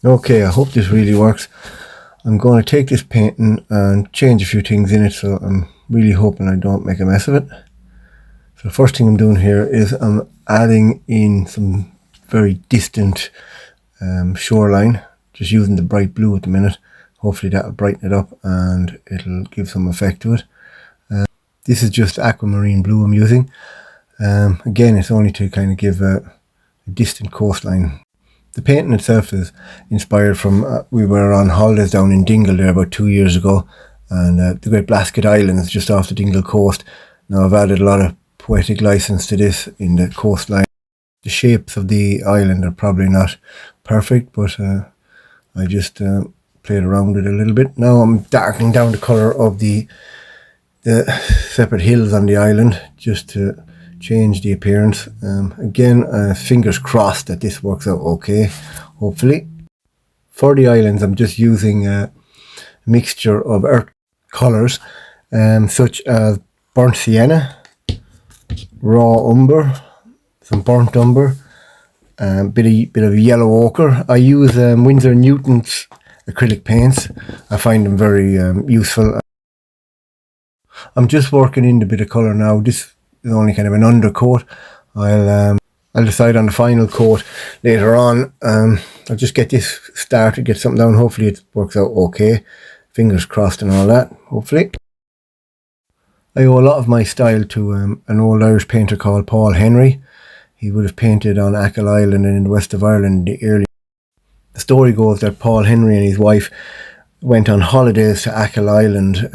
Okay, I hope this really works. I'm going to take this painting and change a few things in it, so I'm really hoping I don't make a mess of it. So the first thing I'm doing here is I'm adding in some very distant shoreline, just using the bright blue at the minute. Hopefully that'll brighten it up and it'll give some effect to it. This is just aquamarine blue I'm using. Again, it's only to kind of give a distant coastline. The painting itself is inspired from, we were on holidays down in Dingle there about 2 years ago, and the Great Blasket Islands just off the Dingle coast. Now I've added a lot of poetic license to this in the coastline. The shapes of the island are probably not perfect, but I just played around with it a little bit. Now I'm darkening down the colour of the separate hills on the island just to change the appearance. Again, fingers crossed that this works out okay, hopefully. For the islands, I'm just using a mixture of earth colours, such as burnt sienna, raw umber, some burnt umber, bit of yellow ochre. I use Winsor & Newton's acrylic paints. I find them very useful. I'm just working in the bit of colour now. This is only kind of an undercoat. I'll decide on the final coat later on. I'll just get this started, get something down. Hopefully it works out okay. Fingers crossed and all that, hopefully. I owe a lot of my style to an old Irish painter called Paul Henry. He would have painted on Achill Island and in the west of Ireland in the early. The story goes that Paul Henry and his wife went on holidays to Achill Island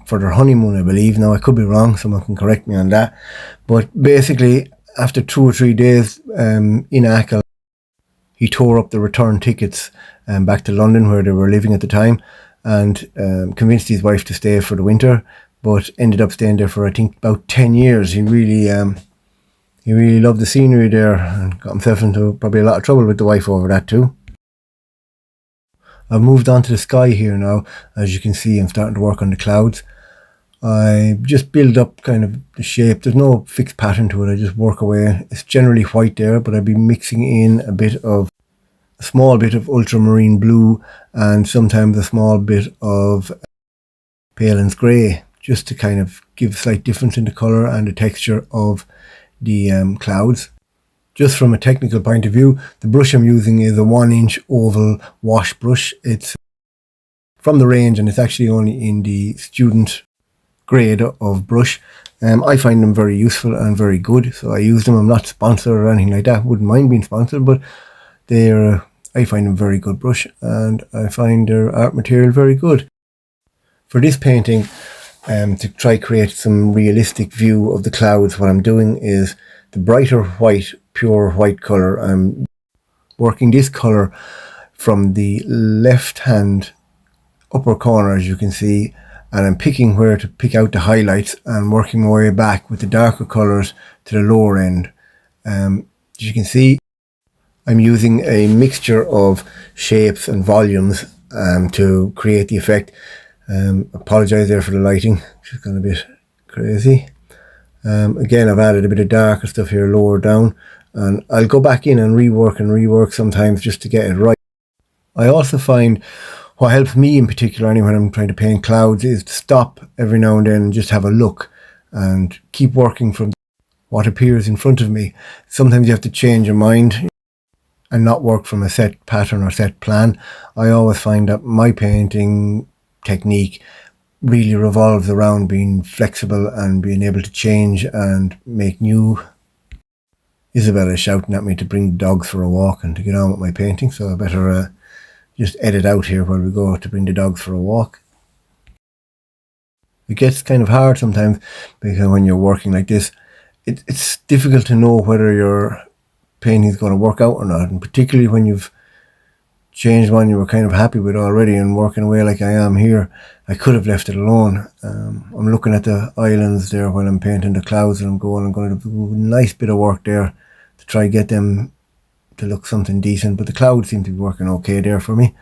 for their honeymoon, I believe. Now I could be wrong, someone can correct me on that. But basically, after 2 or 3 days in Achill, he tore up the return tickets back to London where they were living at the time, and convinced his wife to stay for the winter, but ended up staying there for I think about 10 years. He really loved the scenery there and got himself into probably a lot of trouble with the wife over that too. I've moved on to the sky here now. As you can see, I'm starting to work on the clouds. I just build up kind of the shape. There's no fixed pattern to it. I just work away. It's generally white there, but I'll be mixing in a small bit of ultramarine blue and sometimes a small bit of Palin's grey, just to kind of give a slight difference in the colour and the texture of the clouds. Just from a technical point of view, the brush I'm using is a 1-inch oval wash brush. It's from the range and it's actually only in the student grade of brush. I find them very useful and very good, so I use them. I'm not sponsored or anything like that. Wouldn't mind being sponsored, but I find them very good brush and I find their art material very good. For this painting, to try create some realistic view of the clouds, what I'm doing is the brighter white, pure white colour. I'm working this colour from the left hand upper corner, as you can see, and I'm picking where to pick out the highlights and working my way back with the darker colours to the lower end. As you can see, I'm using a mixture of shapes and volumes to create the effect. Apologise there for the lighting, which is going a bit crazy. Again, I've added a bit of darker stuff here lower down, and I'll go back in and rework sometimes just to get it right. I also find what helps me in particular anyway when I'm trying to paint clouds is to stop every now and then and just have a look and keep working from what appears in front of me. Sometimes you have to change your mind and not work from a set pattern or set plan. I always find that my painting technique really revolves around being flexible and being able to change and make new. Isabella is shouting at me to bring the dogs for a walk and to get on with my painting, so I better just edit out here while we go to bring the dogs for a walk. It gets kind of hard sometimes because when you're working like this, it's difficult to know whether your painting is going to work out or not, and particularly when you've changed one you were kind of happy with already and working away like I am here. I could have left it alone. I'm looking at the islands there when I'm painting the clouds, and I'm going to do a nice bit of work there to try get them to look something decent, but the clouds seem to be working okay there for me.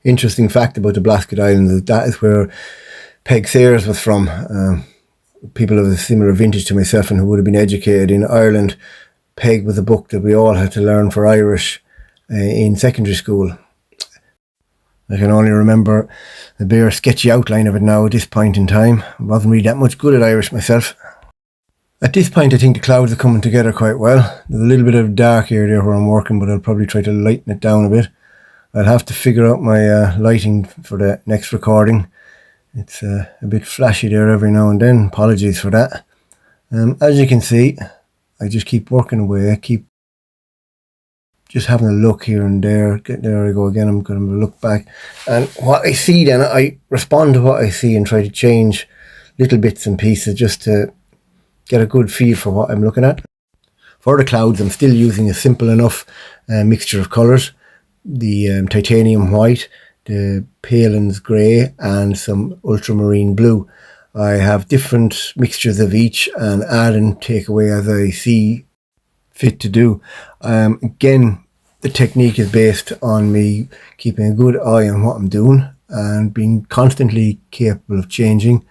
Interesting fact about the Blasket Islands is that is where Peg Sayers was from. People of a similar vintage to myself and who would have been educated in Ireland, Peg was a book that we all had to learn for Irish in secondary school. I can only remember the bare sketchy outline of it now at this point in time. I wasn't really that much good at Irish myself. At this point I think the clouds are coming together quite well. There's a little bit of dark area where I'm working, but I'll probably try to lighten it down a bit. I'll have to figure out my lighting for the next recording. It's a bit flashy there every now and then. Apologies for that. As you can see, I just keep working away, keep just having a look here and there. There I go again. I'm going to look back, and what I see then, I respond to what I see and try to change little bits and pieces just to get a good feel for what I'm looking at. For the clouds, I'm still using a simple enough mixture of colours. The titanium white, the Palins grey, and some ultramarine blue. I have different mixtures of each and add and take away as I see fit to do. Again, the technique is based on me keeping a good eye on what I'm doing and being constantly capable of changing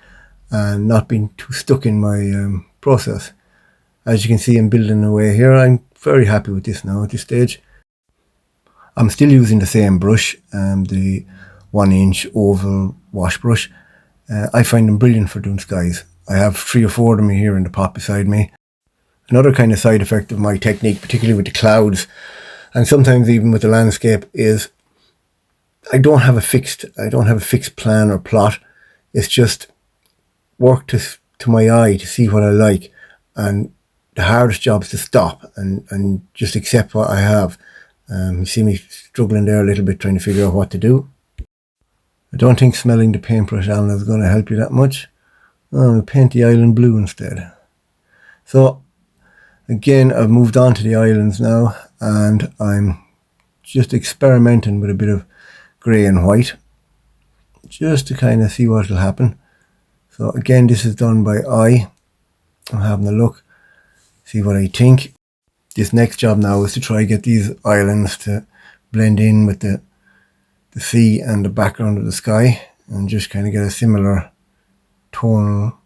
and not being too stuck in my process. As you can see, I'm building away here. I'm very happy with this now at this stage. I'm still using the same brush, the 1-inch oval wash brush. I find them brilliant for doing skies. I have 3 or 4 of them here in the pot beside me. Another kind of side effect of my technique, particularly with the clouds and sometimes even with the landscape, is I don't have a fixed plan or plot. It's just work to my eye to see what I like, and the hardest job is to stop and just accept what I have. You see me struggling there a little bit trying to figure out what to do. I don't think smelling the paintbrush, Alan, is going to help you that much. I'll paint the island blue instead. So again, I've moved on to the islands now, and I'm just experimenting with a bit of grey and white just to kind of see what will happen. So again, this is done by eye. I'm having a look, see what I think. This next job now is to try and get these islands to blend in with the sea and the background of the sky, and just kind of get a similar tonal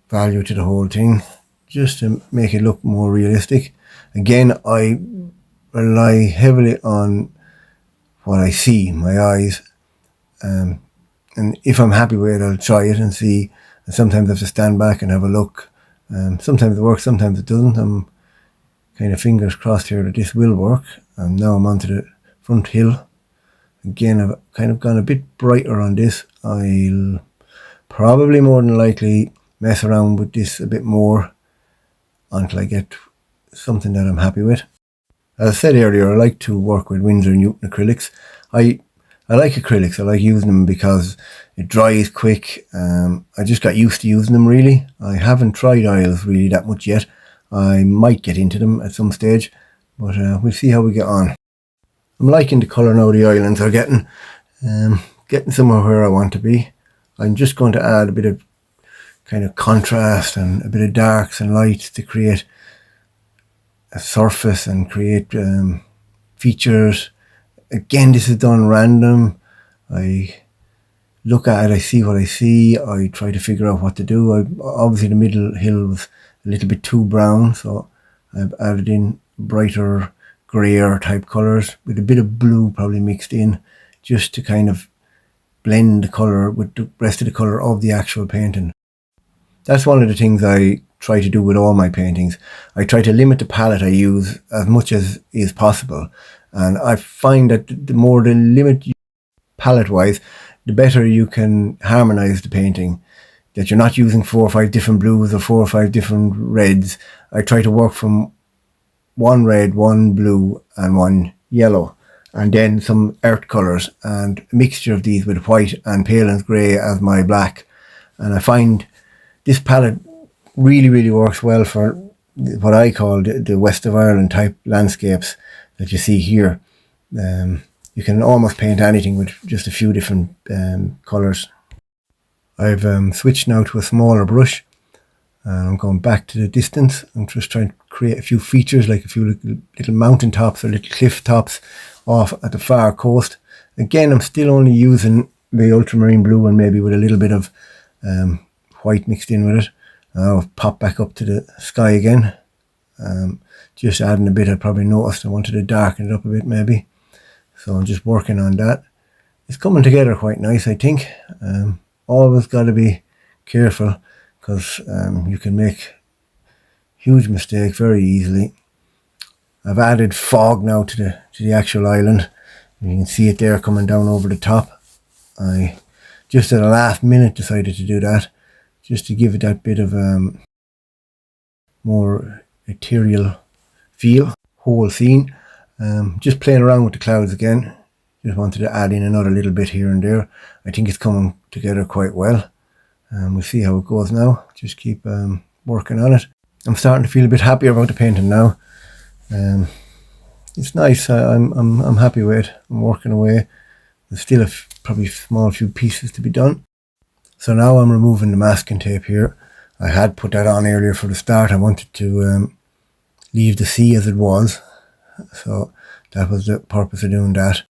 value to the whole thing, just to make it look more realistic. Again, I rely heavily on what I see, my eyes, and if I'm happy with it, I'll try it and see. And sometimes I have to stand back and have a look. Sometimes it works, sometimes it doesn't. I'm kind of fingers crossed here that this will work. And now I'm onto the front hill. Again, I've kind of gone a bit brighter on this. I'll probably more than likely mess around with this a bit more until I get something that I'm happy with. As I said earlier, I like to work with Winsor & Newton acrylics. I like acrylics. I like using them because it dries quick. I just got used to using them really. I haven't tried oils really that much yet. I might get into them at some stage, but we'll see how we get on. I'm liking the colour now the islands are getting. Getting somewhere where I want to be. I'm just going to add a bit of kind of contrast and a bit of darks and lights to create a surface and create features. Again, this is done random. I look at it, I see what I see, I try to figure out what to do. Obviously the middle hill was a little bit too brown, so I've added in brighter grayer type colours with a bit of blue probably mixed in, just to kind of blend the colour with the rest of the colour of the actual painting. That's one of the things I try to do with all my paintings. I try to limit the palette I use as much as is possible, and I find that the more the limit palette wise, the better you can harmonise the painting. That you're not using 4 or 5 different blues or 4 or 5 different reds. I try to work from 1 red, 1 blue and 1 yellow, and then some earth colours and a mixture of these with white and Palins grey as my black. And I find this palette really works well for what I call the West of Ireland type landscapes that you see here. You can almost paint anything with just a few different colours. I've switched now to a smaller brush, and I'm going back to the distance. I'm just trying to create a few features, like a few little mountain tops or little cliff tops off at the far coast. Again, I'm still only using the ultramarine blue and maybe with a little bit of white mixed in with it. I'll pop back up to the sky again. Just adding a bit. I probably noticed I wanted to darken it up a bit maybe. So I'm just working on that. it's coming together quite nice, I think. Always got to be careful, because you can make huge mistake very easily. I've added fog now to the actual island. You can see it there coming down over the top. I just at the last minute decided to do that, just to give it that bit of more ethereal feel, whole scene. Just playing around with the clouds again. Just wanted to add in another little bit here and there. I think it's coming together quite well. We'll see how it goes now. Just keep working on it. I'm starting to feel a bit happier about the painting now. It's nice. I'm happy with it. I'm working away. There's still probably small few pieces to be done. So now I'm removing the masking tape here. I had put that on earlier for the start. I wanted to leave the sea as it was. So that was the purpose of doing that.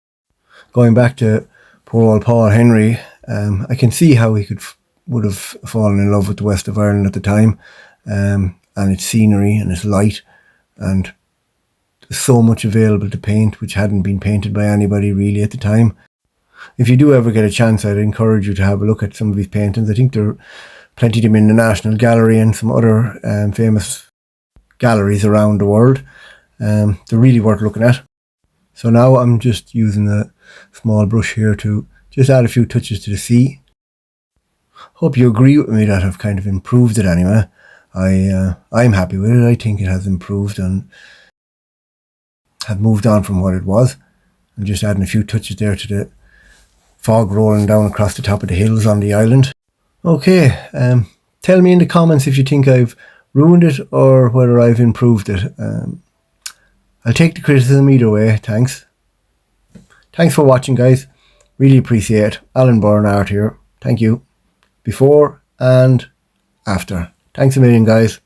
Going back to poor old Paul Henry, I can see how he would have fallen in love with the west of Ireland at the time, and its scenery and its light, and there's so much available to paint which hadn't been painted by anybody really at the time. If you do ever get a chance, I'd encourage you to have a look at some of these paintings. I think there are plenty of them in the National Gallery and some other famous galleries around the world. They're really worth looking at. So now I'm just using a small brush here to just add a few touches to the sea. Hope you agree with me that I've kind of improved it anyway. I'm happy with it. I think it has improved and have moved on from what it was. I'm just adding a few touches there to the fog rolling down across the top of the hills on the island. Okay, tell me in the comments if you think I've ruined it or whether I've improved it. I'll take the criticism either way. Thanks for watching, guys. Really appreciate it. Alan Byrne Art here. Thank you. Before and after. Thanks a million, guys.